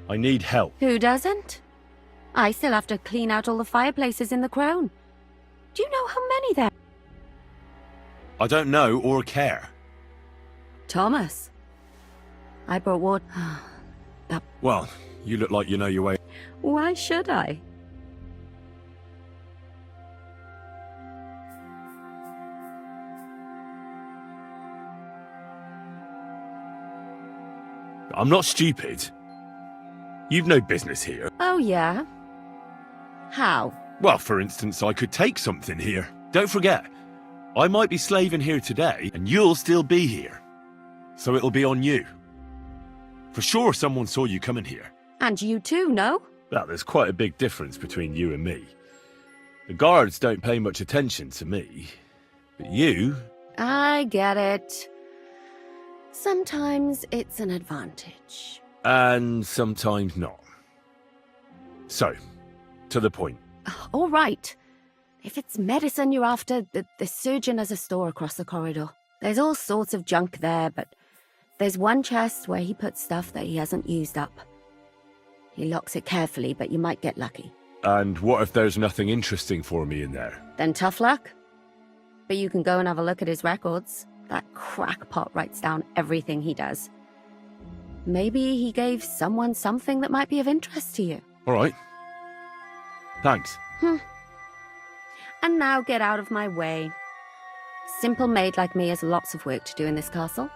I need help. Who doesn't? I still have to clean out all the fireplaces in the crown. Do you know how many there? I don't know or care. Thomas. I brought water. Well, you look like you know your way. Why should I? I'm not stupid. You've no business here. Oh, yeah? How? Well, for instance, I could take something here. Don't forget, I might be slaving here today, and you'll still be here. So it'll be on you. For sure someone saw you coming here. And you too, no? Well, there's quite a big difference between you and me. The guards don't pay much attention to me. But you... I get it. Sometimes it's an advantage. And sometimes not. So, to the point. All right. If it's medicine you're after, the surgeon has a store across the corridor. There's all sorts of junk there, but there's one chest where he puts stuff that he hasn't used up. He locks it carefully, but you might get lucky. And what if there's nothing interesting for me in there? Then tough luck. But you can go and have a look at his records. That crackpot writes down everything he does. Maybe he gave someone something that might be of interest to you. All right. Thanks. And now get out of my way. Simple maid like me has lots of work to do in this castle.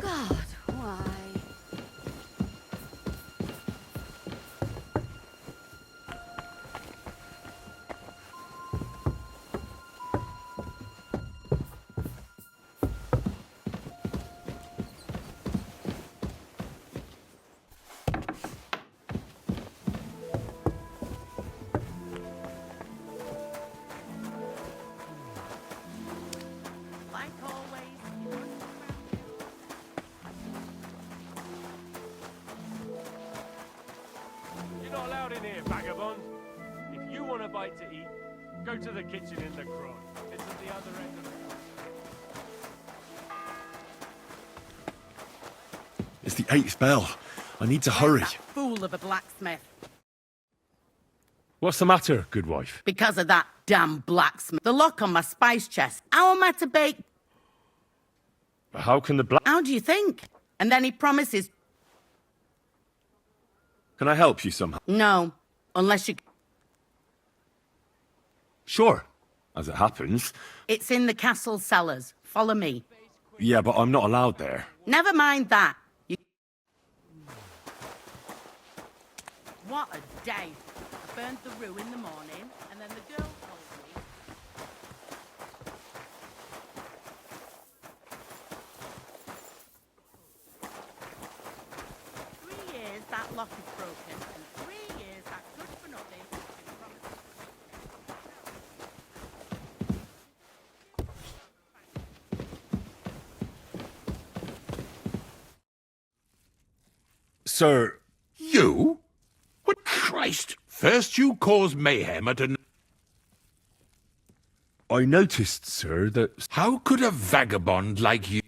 God, why? Like always, You're not allowed in here, vagabond. If you want a bite to eat, go to the kitchen in the cross. It's at the other end of the room. It's the 8th bell. I need to hurry. That fool of a blacksmith. What's the matter, good wife? Because of that damn blacksmith. The lock on my spice chest. How am I to bake? How can the How do you think? And then he promises... Can I help you somehow? No, unless you... Sure. As it happens. It's in the castle cellars. Follow me. Yeah, but I'm not allowed there. Never mind that. What a day. I burned the roux in the morning, and then the girl told me... That lock is broken, and 3 years that good for nothing has been promised. Sir... You? What Christ? First you cause mayhem at an... I noticed, sir, that... How could a vagabond like you...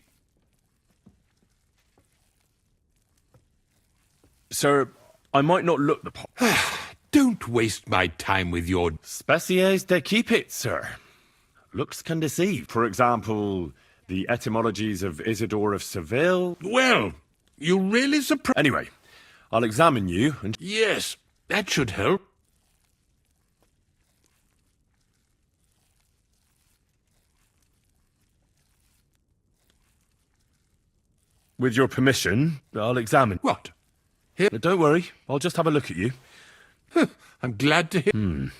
Sir, I might not look the part. Don't waste my time with your... Species de keep it, sir. Looks can deceive. For example, the etymologies of Isidore of Seville. Well, you really surprise... Anyway, I'll examine you and... Yes, that should help. With your permission, I'll examine. What? Don't worry, I'll just have a look at you. I'm glad to hear.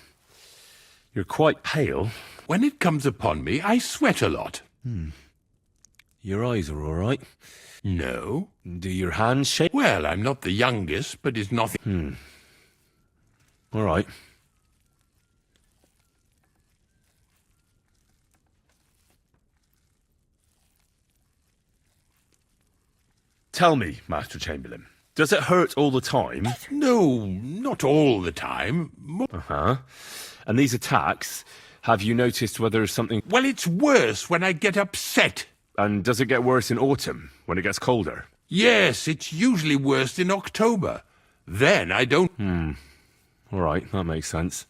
You're quite pale. When it comes upon me, I sweat a lot. Your eyes are all right. No. Do your hands shake? Well, I'm not the youngest, but it's nothing. All right. Tell me, Master Chamberlain, does it hurt all the time? No, not all the time. Uh-huh. And these attacks, have you noticed whether something... Well, it's worse when I get upset. And does it get worse in autumn, when it gets colder? Yes, it's usually worse in October. Then I don't... All right, that makes sense.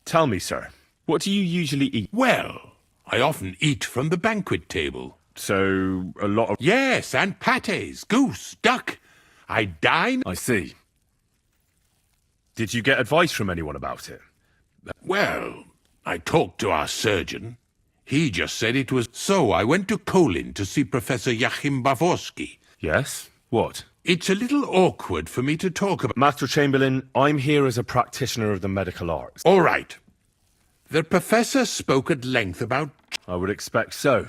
Tell me, sir, what do you usually eat? Well, I often eat from the banquet table. So, a lot of... Yes, and pâtés, goose, duck. I dine... I see. Did you get advice from anyone about it? Well, I talked to our surgeon. He just said it was... So I went to Kolin to see Professor Joachim Bavorski. Yes? What? It's a little awkward for me to talk about... Master Chamberlain, I'm here as a practitioner of the medical arts. All right. The professor spoke at length about... I would expect so.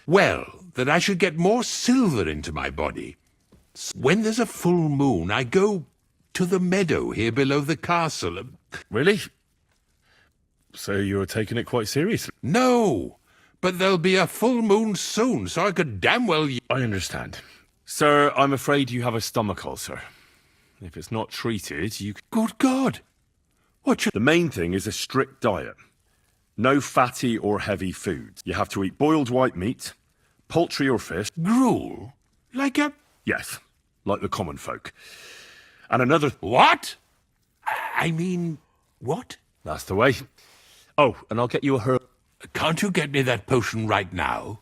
Well, that I should get more silver into my body. When there's a full moon, I go to the meadow here below the castle. Really? So you're taking it quite seriously? No, but there'll be a full moon soon, so I could damn well... I understand. Sir, I'm afraid you have a stomach ulcer. If it's not treated, you... Good God! What should... The main thing is a strict diet. No fatty or heavy foods. You have to eat boiled white meat, poultry or fish. Gruel? Like a... Yes, like the common folk. And another... What? I mean, what? That's the way. Oh, and I'll get you a herb. Can't you get me that potion right now?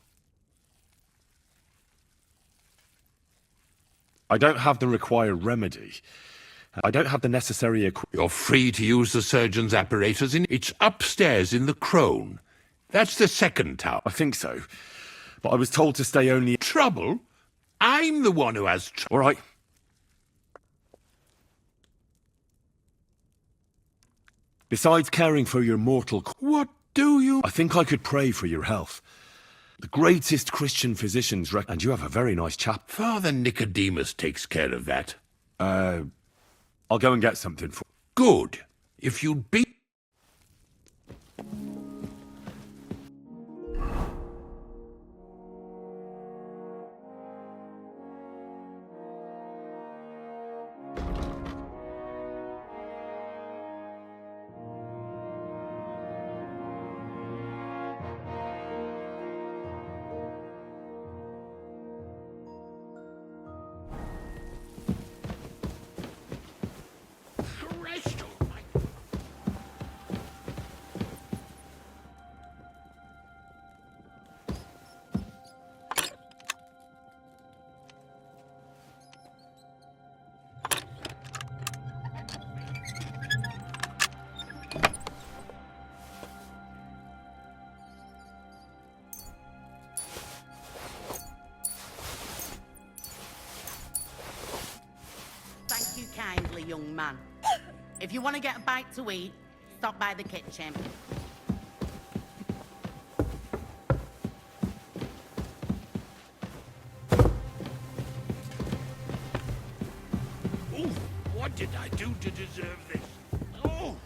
I don't have the required remedy. I don't have the necessary equipment. You're free to use the surgeon's apparatus. It's upstairs in the crone. That's the second tower. I think so. But I was told to stay only... Trouble? I'm the one who has trouble. All right. Besides caring for your mortal... What do you... I think I could pray for your health. The greatest Christian physicians and you have a very nice chap. Father Nicodemus takes care of that. I'll go and get something for... Good. If you'd be... Thank you kindly, young man. If you want to get a bite to eat, stop by the kitchen. Ooh, what did I do to deserve this? Oh!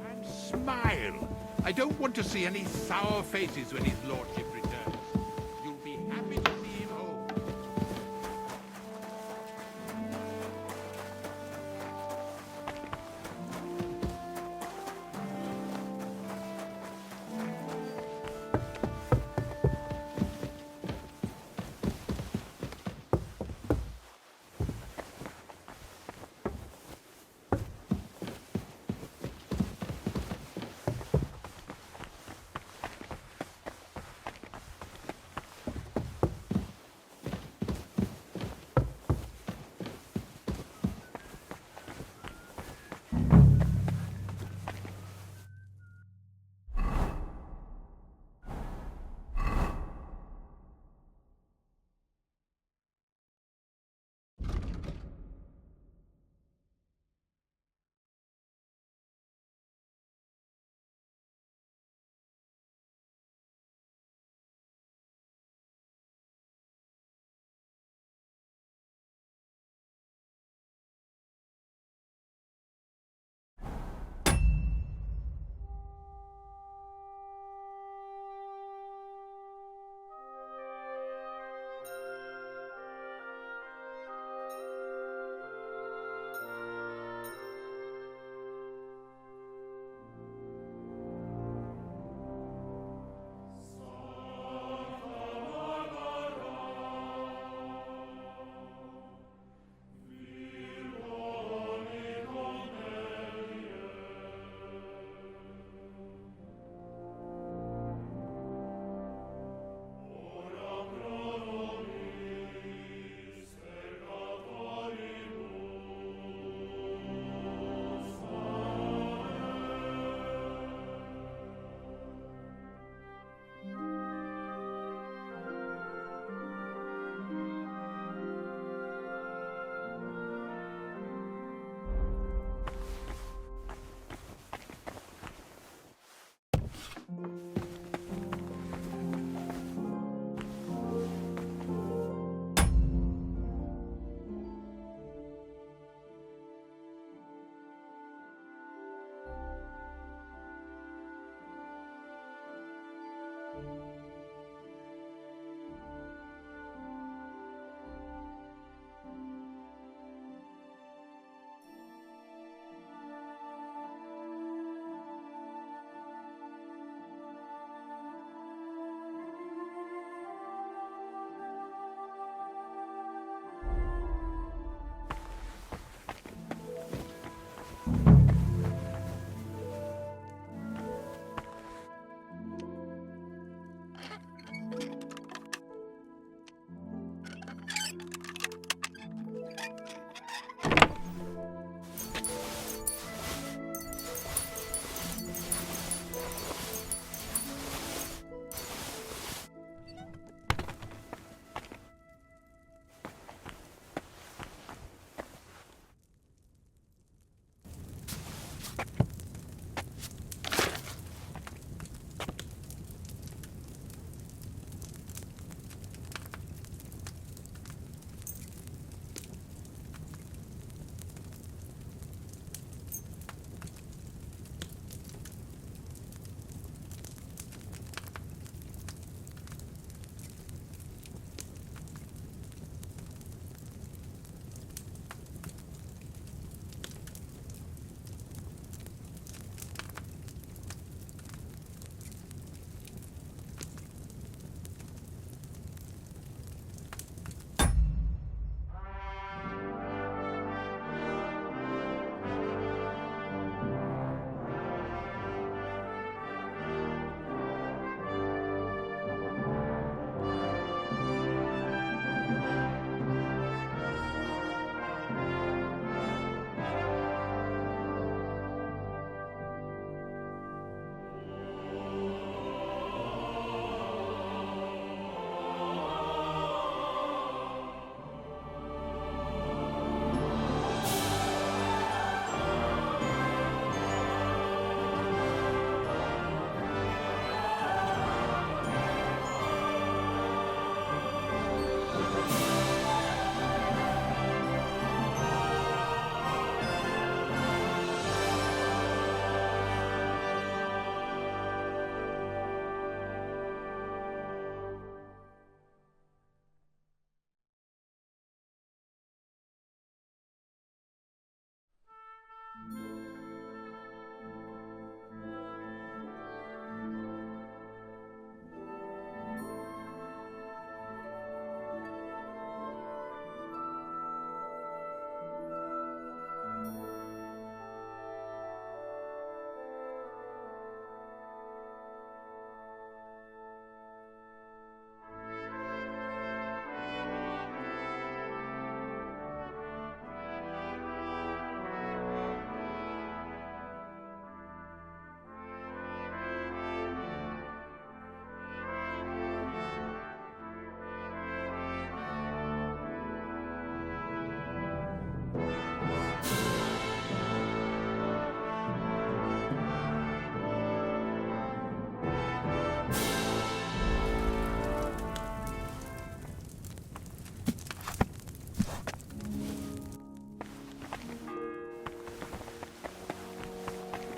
And smile. I don't want to see any sour faces when his lordship returns. You'll be happy to see him home.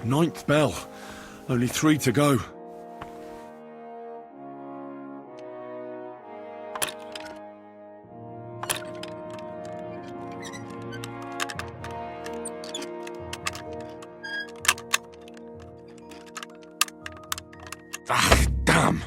9th bell. Only 3 to go. Ah, damn!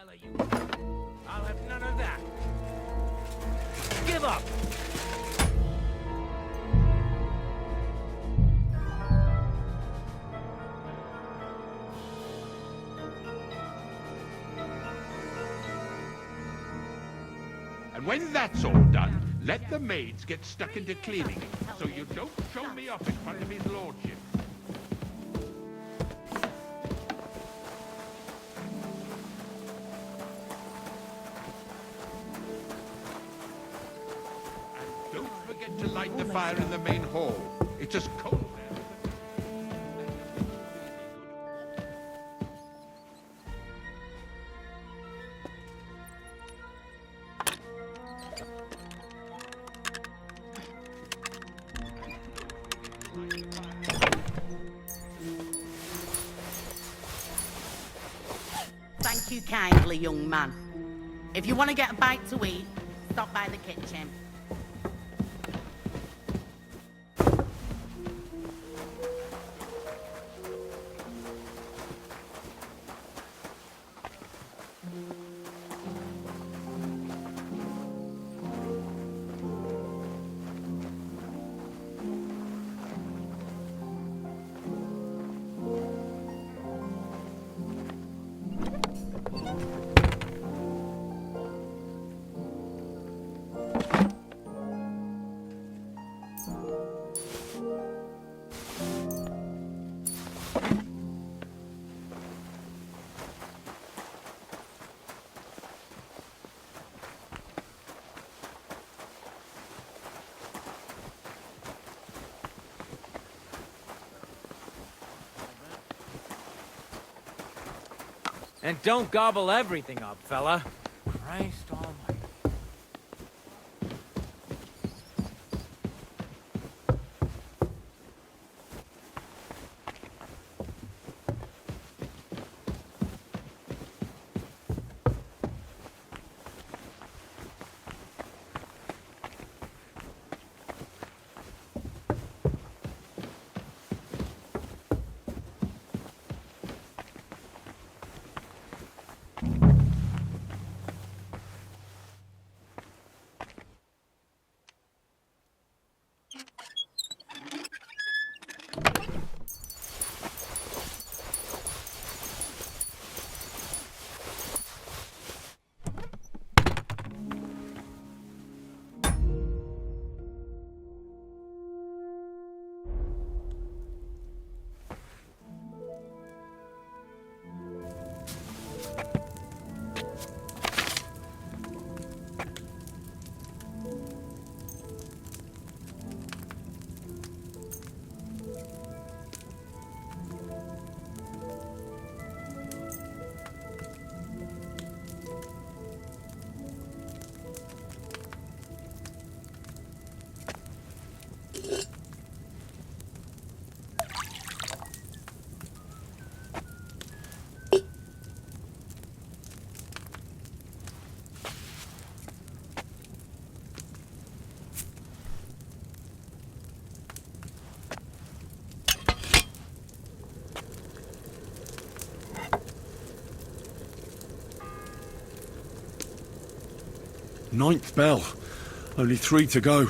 Are you? I'll have none of that. Give up! And when that's all done, let the maids get stuck into cleaning it, so you don't show me off in front of his lordship. And don't forget to light the fire in the main hall. It's as cold there. Thank you kindly, young man. If you want to get a bite to eat, stop by the kitchen. And don't gobble everything up, fella. Christ almighty. Ninth bell. Only 3 to go.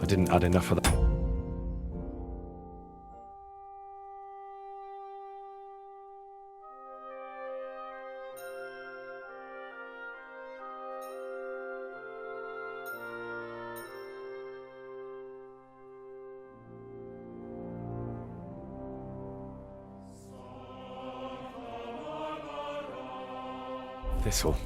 Didn't add enough of that. This'll.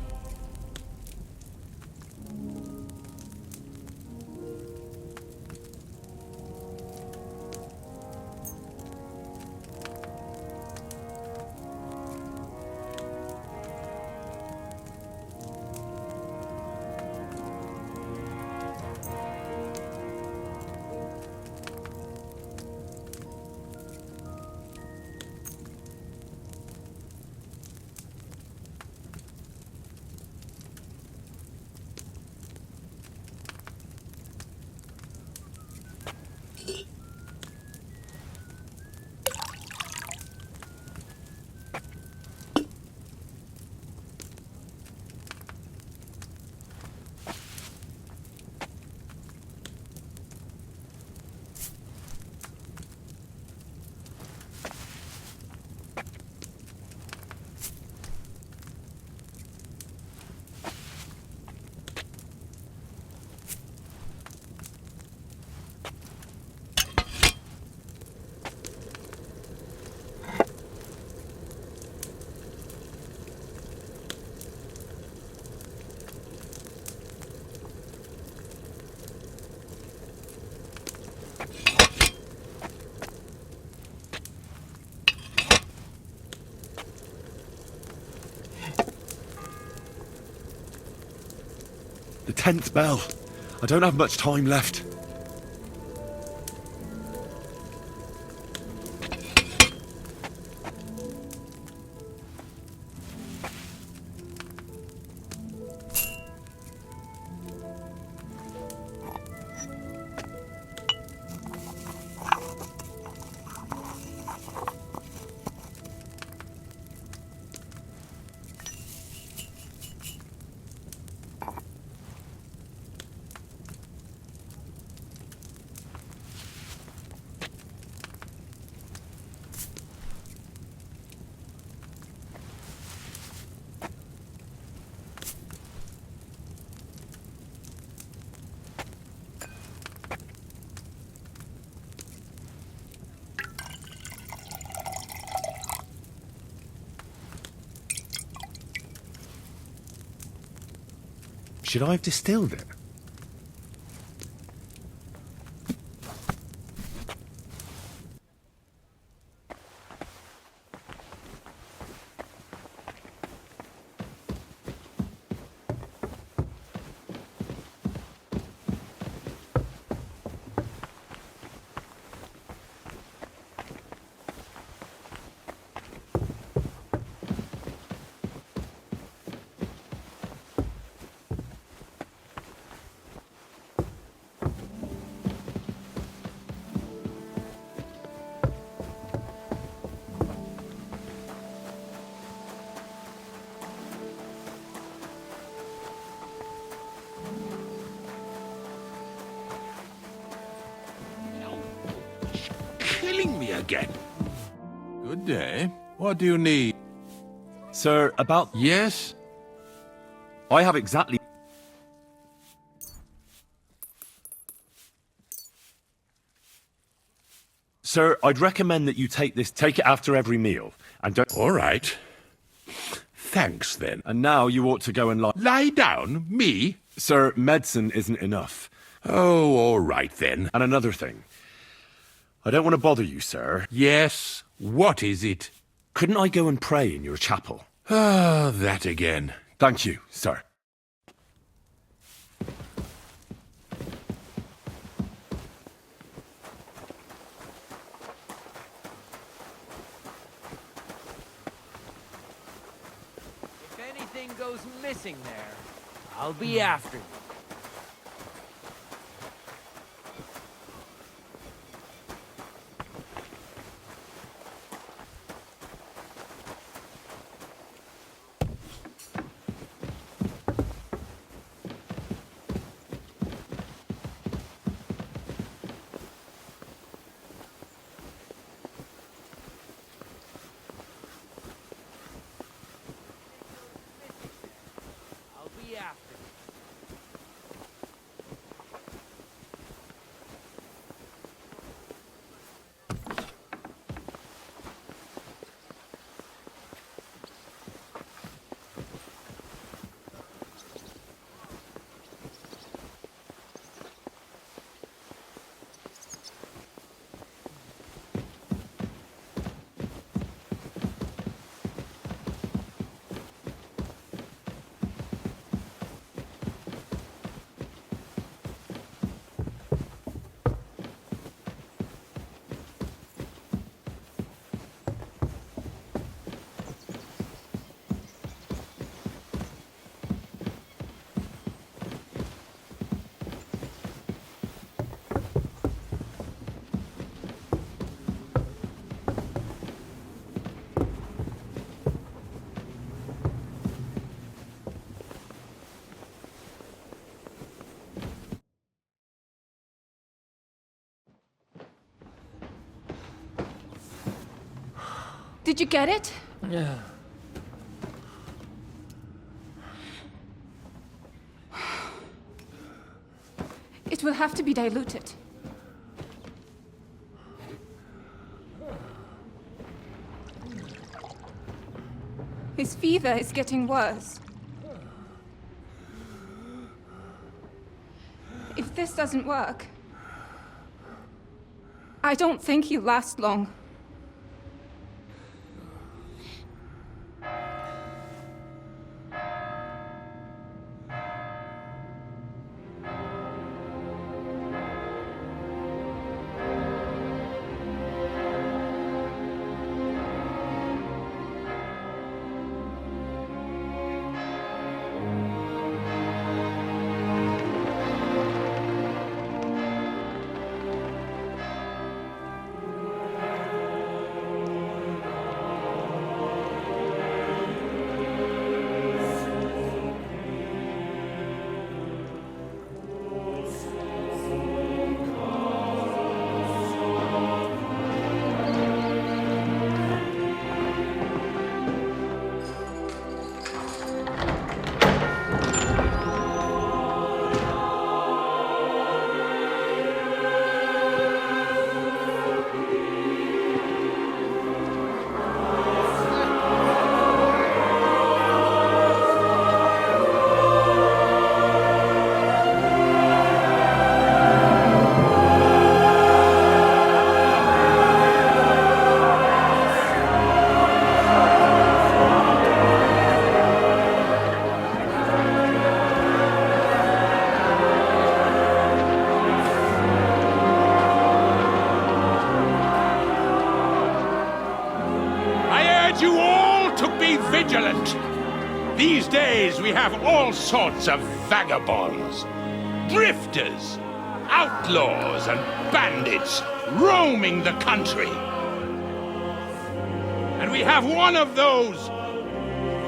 The 10th bell. I don't have much time left. Should I have distilled it? Killing me again. Good day. What do you need? Sir, about... Yes? I have exactly... Sir, I'd recommend that you take it after every meal, and don't... All right. Thanks, then. And now you ought to go and lie... Lie down? Me? Sir, medicine isn't enough. Oh, all right, then. And another thing. I don't want to bother you, sir. Yes? What is it? Couldn't I go and pray in your chapel? Ah, that again. Thank you, sir. If anything goes missing there, I'll be after you. I'll be after you. Did you get it? Yeah. It will have to be diluted. His fever is getting worse. If this doesn't work, I don't think he'll last long. These days we have all sorts of vagabonds, drifters, outlaws and bandits roaming the country. And we have one of those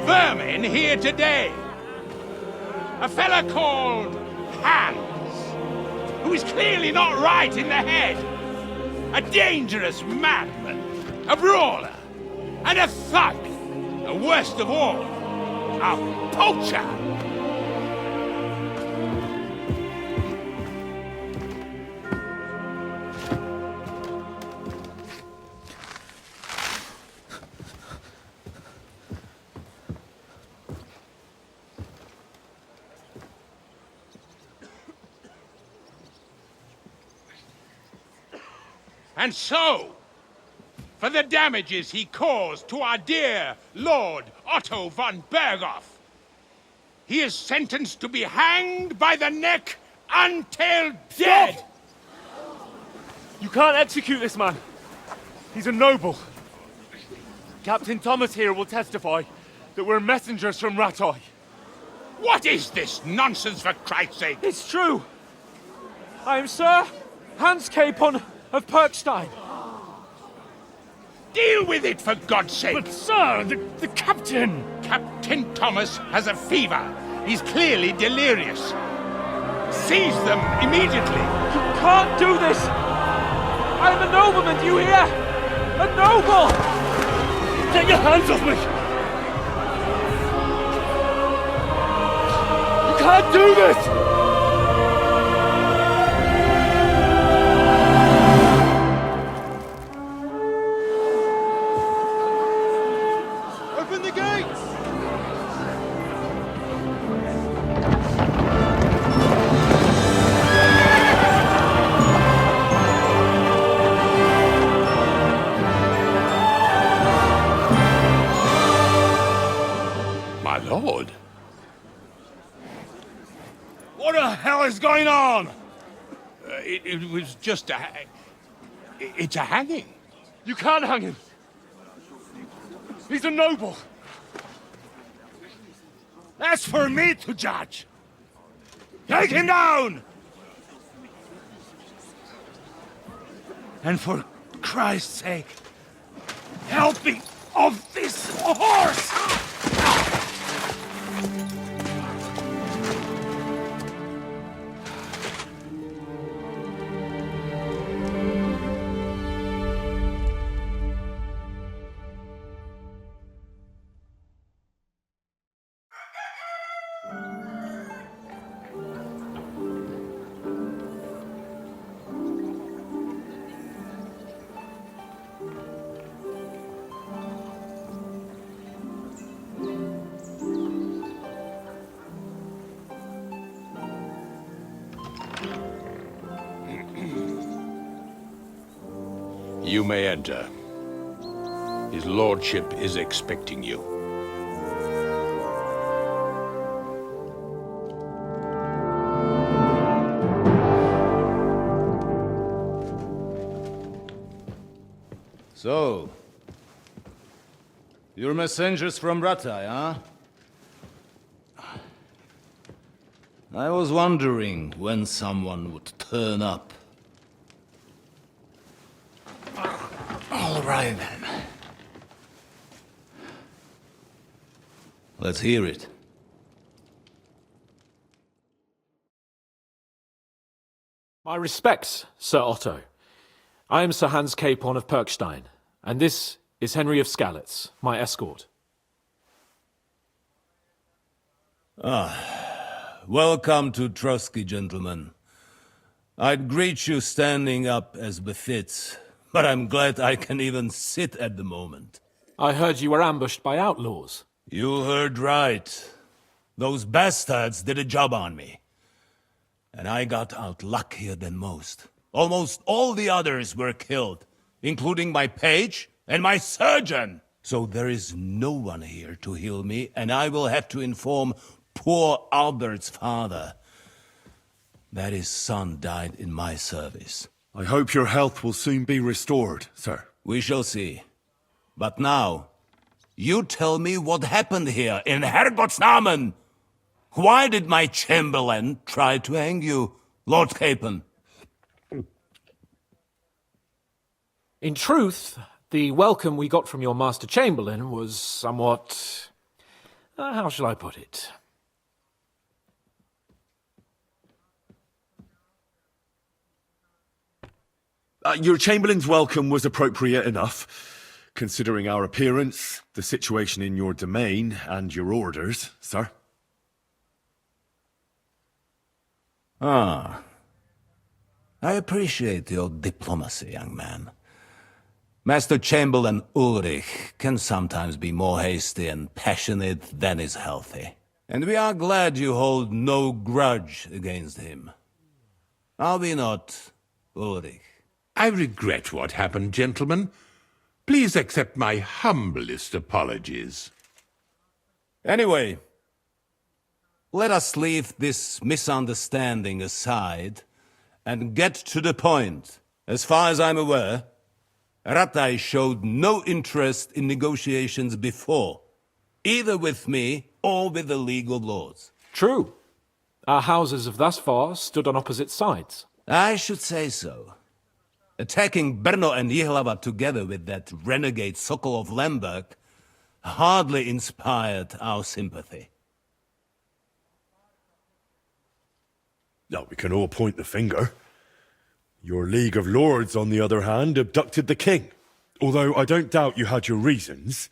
vermin here today. A fella called Hans, who is clearly not right in the head. A dangerous madman, a brawler, and a thug. And worst of all, a poacher. And so, for the damages he caused to our dear Lord Otto von Berghoff, he is sentenced to be hanged by the neck until dead! You can't execute this man. He's a noble. Captain Thomas here will testify that we're messengers from Rattay. What is this nonsense, for Christ's sake? It's true. I am Sir Hans Capon of Perkstein. Deal with it, for God's sake! But sir, the captain! Captain Thomas has a fever. He's clearly delirious. Seize them immediately. You can't do this! I am a nobleman, do you hear? A noble! Get your hands off me! You can't do this! Open the gates! My lord. What the hell is going on? It was just a... It's a hanging. You can't hang him! He's a noble! That's for me to judge. Take him down! And for Christ's sake, help me off this horse! You may enter. His lordship is expecting you. So, you're messengers from Rattay, huh? I was wondering when someone would turn up. All right, then. Let's hear it. My respects, Sir Otto. I am Sir Hans Capon of Perkstein, and this is Henry of Skalitz, my escort. Welcome to Trotsky, gentlemen. I'd greet you standing up as befits, but I'm glad I can even sit at the moment. I heard you were ambushed by outlaws. You heard right. Those bastards did a job on me. And I got out luckier than most. Almost all the others were killed, including my page and my surgeon. So there is no one here to heal me, and I will have to inform poor Albert's father that his son died in my service. I hope your health will soon be restored, sir. We shall see. But now, You tell me what happened here in Herrgottsnamen. Why did my chamberlain try to hang you, Lord Capon? In truth, the welcome we got from your Master Chamberlain was somewhat... how shall I put it? Your Chamberlain's welcome was appropriate enough, considering our appearance, the situation in your domain, and your orders, sir. Ah. I appreciate your diplomacy, young man. Master Chamberlain Ulrich can sometimes be more hasty and passionate than is healthy. And we are glad you hold no grudge against him. Are we not, Ulrich? I regret what happened, gentlemen. Please accept my humblest apologies. Anyway, let us leave this misunderstanding aside and get to the point. As far as I'm aware, Ratai showed no interest in negotiations before, either with me or with the League of Lords. True. Our houses have thus far stood on opposite sides. I should say so. Attacking Brno and Jihlava together with that renegade Sokol of Lemberg hardly inspired our sympathy. No, we can all point the finger. Your League of Lords, on the other hand, abducted the king. Although I don't doubt you had your reasons,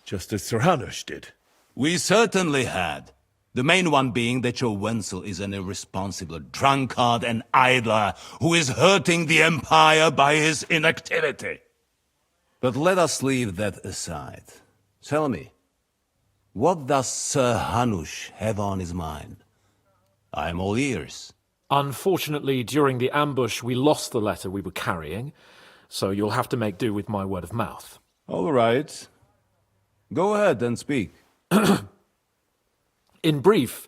just as Sir Hanush did. We certainly had. The main one being that your Wenzel is an irresponsible drunkard and idler who is hurting the Empire by his inactivity. But let us leave that aside. Tell me, what does Sir Hanush have on his mind? I'm all ears. Unfortunately, during the ambush, we lost the letter we were carrying, so you'll have to make do with my word of mouth. All right. Go ahead and speak. In brief,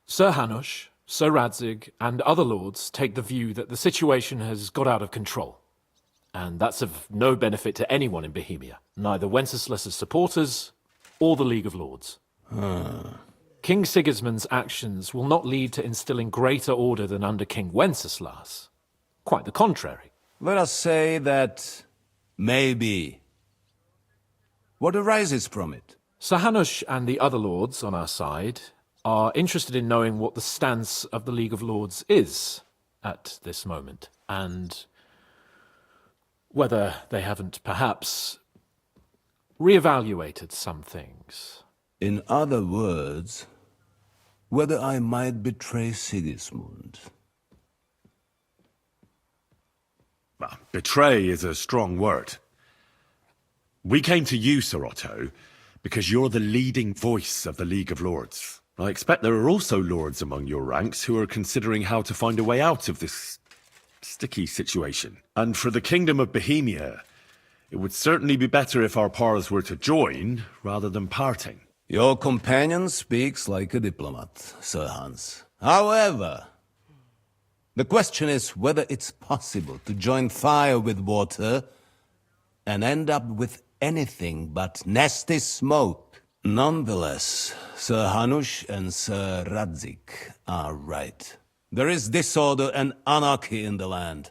Sir Hanush, Sir Radzig, and other lords take the view that the situation has got out of control. And that's of no benefit to anyone in Bohemia, neither Wenceslas's supporters or the League of Lords. King Sigismund's actions will not lead to instilling greater order than under King Wenceslas. Quite the contrary. Let us say that maybe. What arises from it? Sir Hanush and the other lords on our side are interested in knowing what the stance of the League of Lords is at this moment, and whether they haven't perhaps reevaluated some things. In other words, whether I might betray Sigismund. Well, betray is a strong word. We came to you, Sir Otto, because you're the leading voice of the League of Lords. I expect there are also lords among your ranks who are considering how to find a way out of this sticky situation. And for the Kingdom of Bohemia, it would certainly be better if our paths were to join rather than parting. Your companion speaks like a diplomat, Sir Hans. However, the question is whether it's possible to join fire with water and end up with anything but nasty smoke. Nonetheless, Sir Hanush and Sir Radzig are right. There is disorder and anarchy in the land.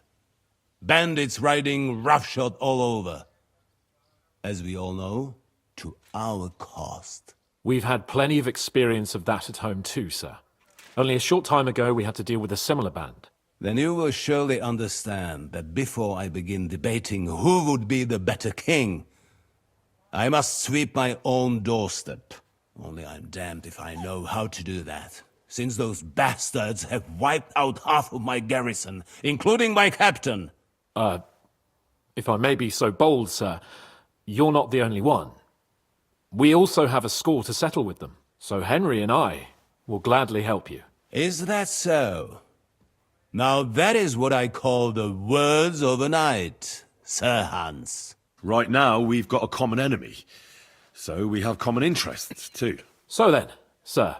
Bandits riding roughshod all over. As we all know, to our cost. We've had plenty of experience of that at home too, sir. Only a short time ago we had to deal with a similar band. Then you will surely understand that before I begin debating who would be the better king, I must sweep my own doorstep. Only I'm damned if I know how to do that, since those bastards have wiped out half of my garrison, including my captain. If I may be so bold, sir, you're not the only one. We also have a score to settle with them, so Henry and I will gladly help you. Is that so? Now that is what I call the words of a knight, Sir Hans. Right now, we've got a common enemy, so we have common interests too. So then, sir,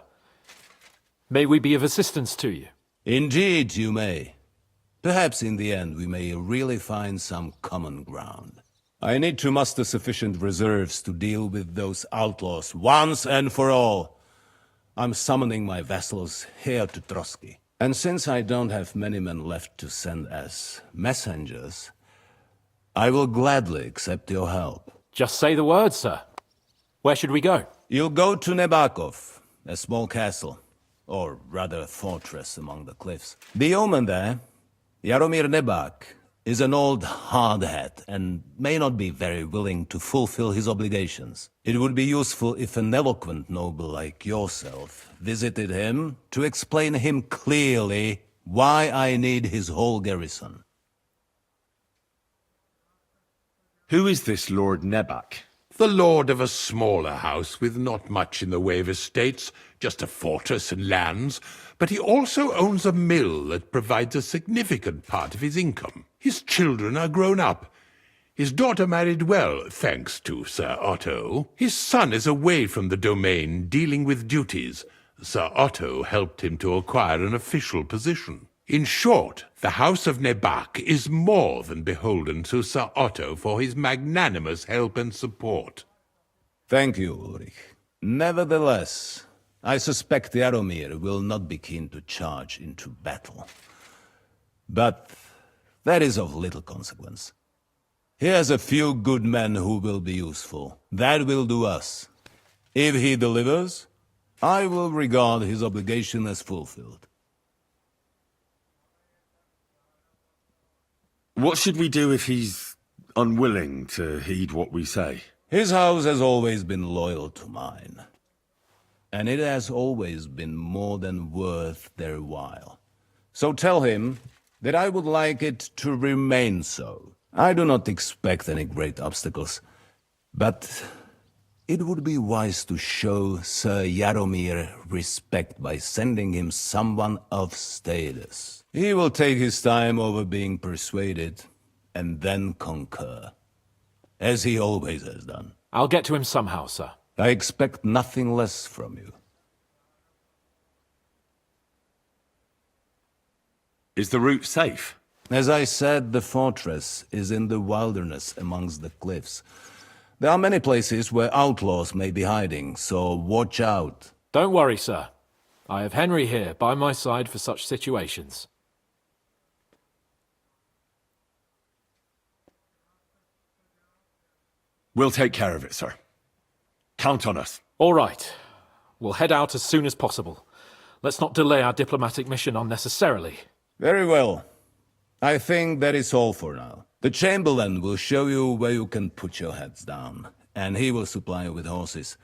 may we be of assistance to you? Indeed you may. Perhaps in the end we may really find some common ground. I need to muster sufficient reserves to deal with those outlaws once and for all. I'm summoning my vassals here to Trotsky. And since I don't have many men left to send as messengers, I will gladly accept your help. Just say the word, sir. Where should we go? You'll go to Nebakov, a small castle, or rather a fortress among the cliffs. The yeoman there, Jaromir Nebak, is an old hardhat and may not be very willing to fulfill his obligations. It would be useful if an eloquent noble like yourself visited him to explain him clearly why I need his whole garrison. Who is this Lord Nebak? The lord of a smaller house with not much in the way of estates, just a fortress and lands, but he also owns a mill that provides a significant part of his income. His children are grown up. His daughter married well, thanks to Sir Otto. His son is away from the domain, dealing with duties. Sir Otto helped him to acquire an official position. In short, the House of Nebak is more than beholden to Sir Otto for his magnanimous help and support. Thank you, Ulrich. Nevertheless, I suspect Jaromir will not be keen to charge into battle. But that is of little consequence. He has a few good men who will be useful. That will do us. If he delivers, I will regard his obligation as fulfilled. What should we do if he's unwilling to heed what we say? His house has always been loyal to mine. And it has always been more than worth their while. So tell him that I would like it to remain so. I do not expect any great obstacles, but it would be wise to show Sir Jaromir respect by sending him someone of status. He will take his time over being persuaded, and then concur, as he always has done. I'll get to him somehow, sir. I expect nothing less from you. Is the route safe? As I said, the fortress is in the wilderness amongst the cliffs. There are many places where outlaws may be hiding, so watch out. Don't worry, sir. I have Henry here by my side for such situations. We'll take care of it, sir. Count on us. All right. We'll head out as soon as possible. Let's not delay our diplomatic mission unnecessarily. Very well. I think that is all for now. The Chamberlain will show you where you can put your heads down, and he will supply you with horses.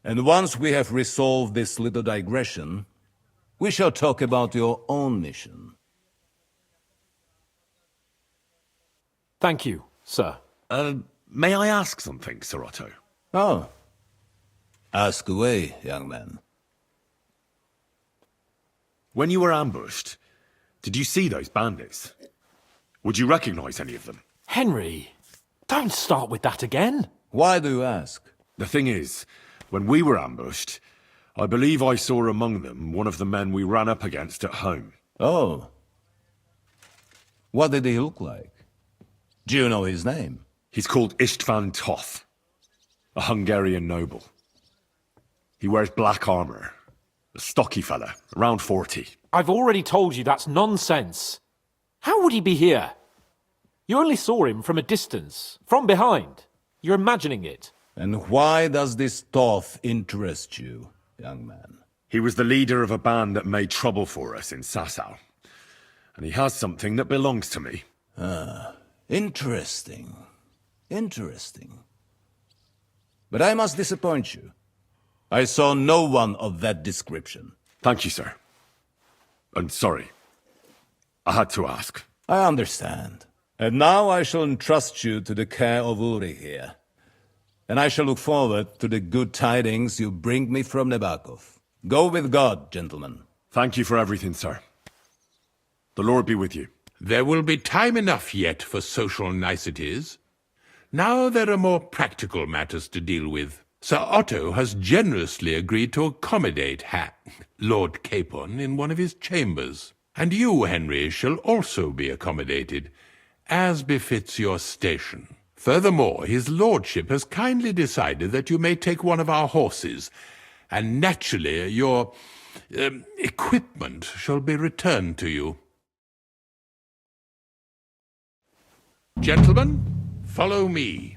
And once we have resolved this little digression, we shall talk about your own mission. Thank you, sir. May I ask something, Sir Otto? Oh. Ask away, young man. When you were ambushed, did you see those bandits? Would you recognize any of them? Henry, don't start with that again. Why do you ask? The thing is, when we were ambushed, I believe I saw among them one of the men we ran up against at home. Oh. What did he look like? Do you know his name? He's called István Toth, a Hungarian noble. He wears black armor. A stocky fella, around 40. I've already told you that's nonsense. How would he be here? You only saw him from a distance, from behind. You're imagining it. And why does this Toth interest you, young man? He was the leader of a band that made trouble for us in Sasau. And he has something that belongs to me. Ah, interesting. Interesting. But I must disappoint you. I saw no one of that description. Thank you, sir. I'm sorry. I had to ask. I understand. And now I shall entrust you to the care of Ulrich here. And I shall look forward to the good tidings you bring me from Nebakov. Go with God, gentlemen. Thank you for everything, sir. The Lord be with you. There will be time enough yet for social niceties. Now there are more practical matters to deal with. Sir Otto has generously agreed to accommodate Lord Capon in one of his chambers. And you, Henry, shall also be accommodated, as befits your station. Furthermore, his lordship has kindly decided that you may take one of our horses, and naturally your equipment shall be returned to you. Gentlemen, follow me.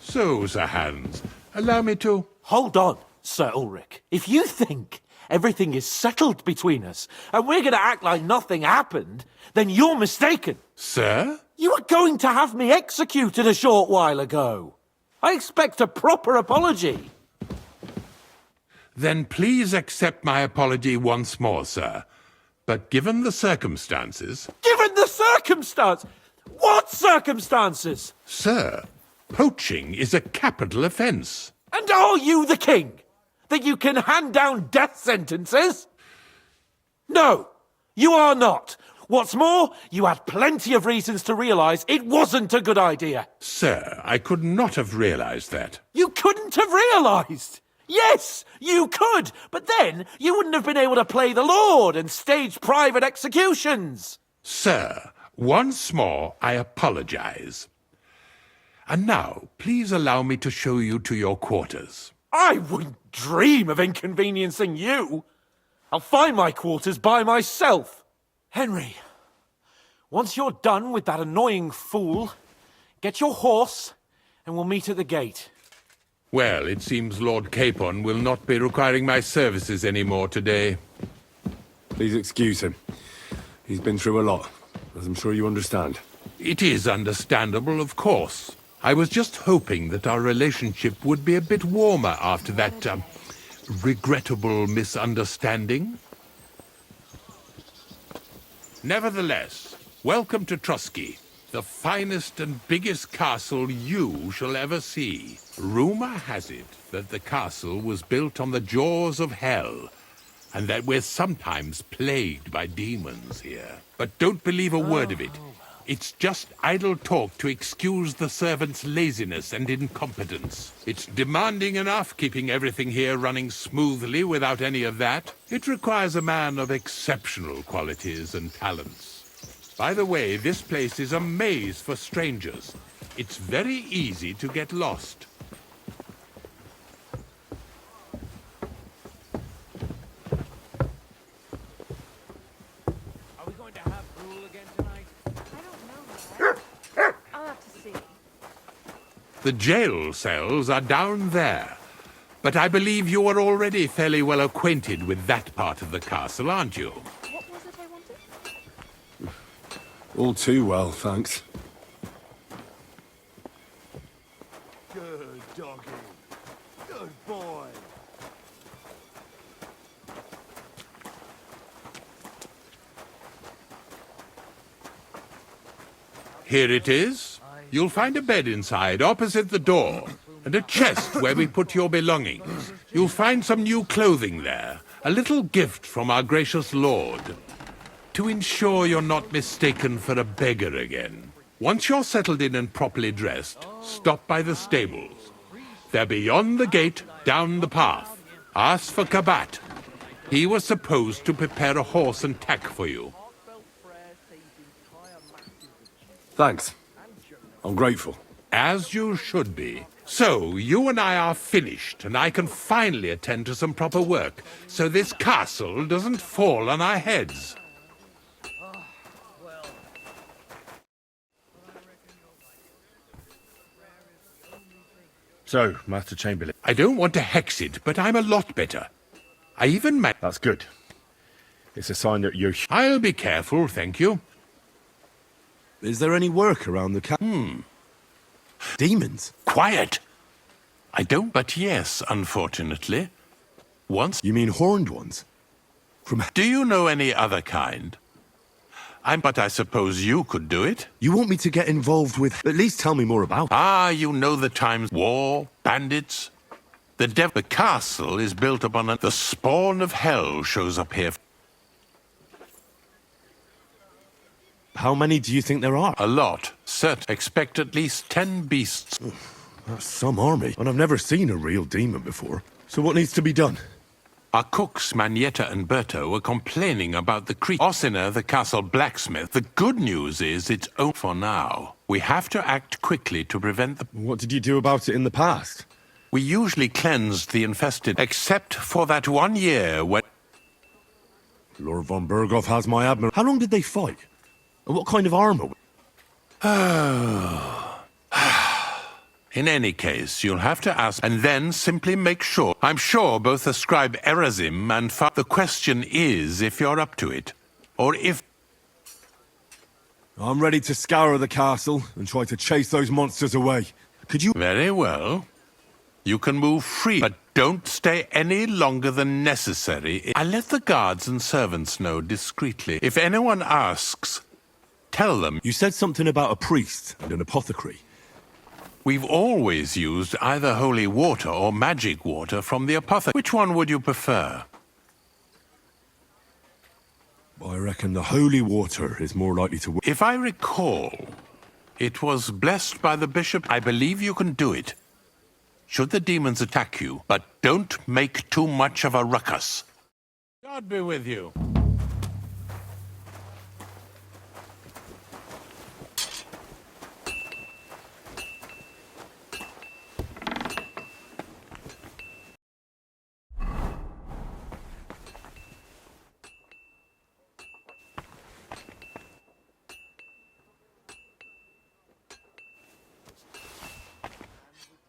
So, Sir Hans, allow me to... Hold on, Sir Ulrich. If you think everything is settled between us, and we're going to act like nothing happened, then you're mistaken. Sir? You were going to have me executed a short while ago. I expect a proper apology. Then please accept my apology once more, sir. But given the circumstances... Given the circumstance? What circumstances? Sir, poaching is a capital offence. And are you the king? That you can hand down death sentences? No, you are not. What's more, you had plenty of reasons to realise it wasn't a good idea. Sir, I could not have realised that. You couldn't have realised? Yes, you could, but then you wouldn't have been able to play the Lord and stage private executions. Sir, once more I apologise. And now, please allow me to show you to your quarters. I wouldn't dream of inconveniencing you. I'll find my quarters by myself. Henry, once you're done with that annoying fool, get your horse and we'll meet at the gate. Well, it seems Lord Capon will not be requiring my services anymore today. Please excuse him. He's been through a lot, as I'm sure you understand. It is understandable, of course. I was just hoping that our relationship would be a bit warmer after that, regrettable misunderstanding. Nevertheless, welcome to Trotsky, the finest and biggest castle you shall ever see. Rumor has it that the castle was built on the jaws of hell, and that we're sometimes plagued by demons here. But don't believe a word of it. It's just idle talk to excuse the servants' laziness and incompetence. It's demanding enough keeping everything here running smoothly without any of that. It requires a man of exceptional qualities and talents. By the way, this place is a maze for strangers. It's very easy to get lost. Are we going to have Brule again tonight? I'll have to see. The jail cells are down there. But I believe you are already fairly well acquainted with that part of the castle, aren't you? What was it I wanted? All too well, thanks. Good doggy. Good boy. Here it is. You'll find a bed inside, opposite the door, and a chest where we put your belongings. You'll find some new clothing there, a little gift from our gracious lord, to ensure you're not mistaken for a beggar again. Once you're settled in and properly dressed, stop by the stables. They're beyond the gate, down the path. Ask for Kabat. He was supposed to prepare a horse and tack for you. Thanks. I'm grateful. As you should be. So, you and I are finished, and I can finally attend to some proper work, so this castle doesn't fall on our heads. So, Master Chamberlain. I don't want to hex it, but I'm a lot better. I even That's good. It's a sign that you're... I'll be careful, thank you. Is there any work around the Demons? Quiet! I don't, but yes, unfortunately. Once... You mean horned ones? Do you know any other kind? But I suppose you could do it? You want me to get involved with... At least tell me more about... You know the times. War, bandits. The castle is built upon the spawn of hell shows up here. How many do you think there are? A lot. Expect at least 10 beasts. That's some army. And I've never seen a real demon before. So what needs to be done? Our cooks, Manietta and Berto, were complaining about the creature. Ossina, the castle blacksmith. The good news is it's over for now. We have to act quickly to prevent the... What did you do about it in the past? We usually cleansed the infested, except for that 1 year when... Lord von Berghoff has my admiration. How long did they fight? And what kind of armor? In any case, you'll have to ask, and then simply make sure. I'm sure both the scribe Erazim and the question is if you're up to it, or if... I'm ready to scour the castle and try to chase those monsters away. Could you... Very well. You can move free, but don't stay any longer than necessary. I'll let the guards and servants know discreetly. If anyone asks, tell them. You said something about a priest and an apothecary. We've always used either holy water or magic water from the apothecary. Which one would you prefer? I reckon the holy water is more likely to work. If I recall, it was blessed by the bishop. I believe you can do it. Should the demons attack you, but don't make too much of a ruckus. God be with you.